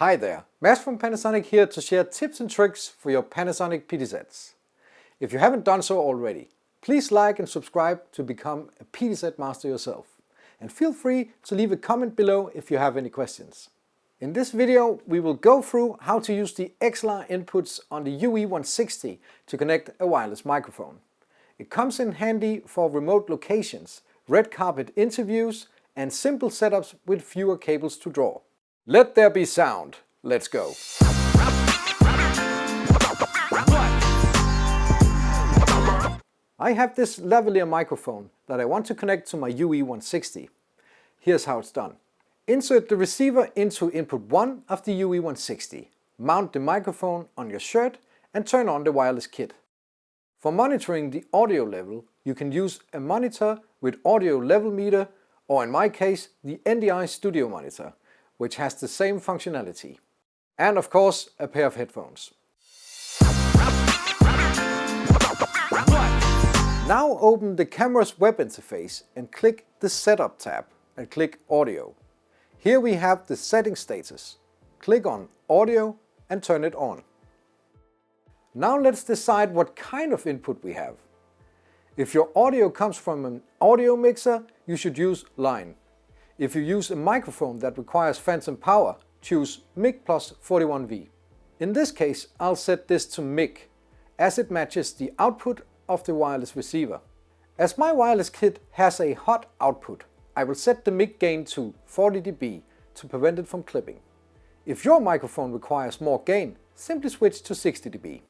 Hi there, Mads from Panasonic here to share tips and tricks for your Panasonic PD sets. If you haven't done so already, please like and subscribe to become a PD set master yourself. And feel free to leave a comment below if you have any questions. In this video we will go through how to use the XLR inputs on the UE160 to connect a wireless microphone. It comes in handy for remote locations, red carpet interviews and simple setups with fewer cables to draw. Let there be sound. Let's go. I have this lavalier microphone that I want to connect to my UE160. Here's how it's done. Insert the receiver into input 1 of the UE160. Mount the microphone on your shirt and turn on the wireless kit. For monitoring the audio level, you can use a monitor with audio level meter, or in my case, the NDI Studio Monitor, which has the same functionality. And of course, a pair of headphones. Now open the camera's web interface and click the Setup tab and click Audio. Here we have the setting status. Click on Audio and turn it on. Now let's decide what kind of input we have. If your audio comes from an audio mixer, you should use line. If you use a microphone that requires phantom power, choose mic plus 41V. In this case, I'll set this to mic, as it matches the output of the wireless receiver. As my wireless kit has a hot output, I will set the mic gain to 40 dB to prevent it from clipping. If your microphone requires more gain, simply switch to 60 dB.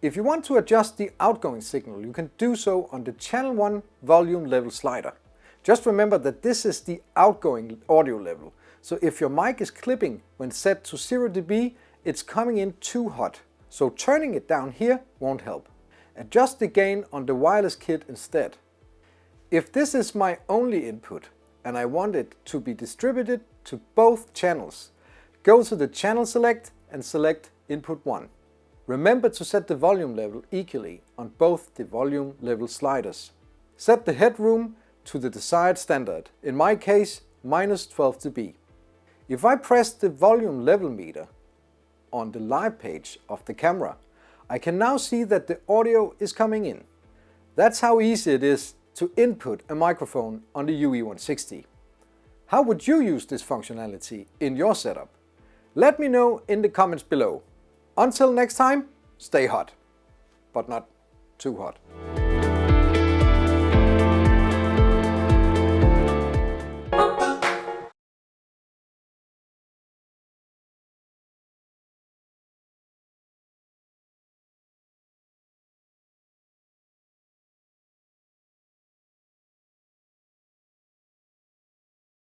If you want to adjust the outgoing signal, you can do so on the channel 1 volume level slider. Just remember that this is the outgoing audio level, so if your mic is clipping when set to 0 dB, it's coming in too hot, so turning it down here won't help. Adjust the gain on the wireless kit instead. If this is my only input and I want it to be distributed to both channels, go to the channel select and select input 1. Remember to set the volume level equally on both the volume level sliders. Set the headroom to the desired standard, in my case minus 12 dB. If I press the volume level meter on the live page of the camera, I can now see that the audio is coming in. That's how easy it is to input a microphone on the UE160. How would you use this functionality in your setup? Let me know in the comments below. Until next time, stay hot, but not too hot.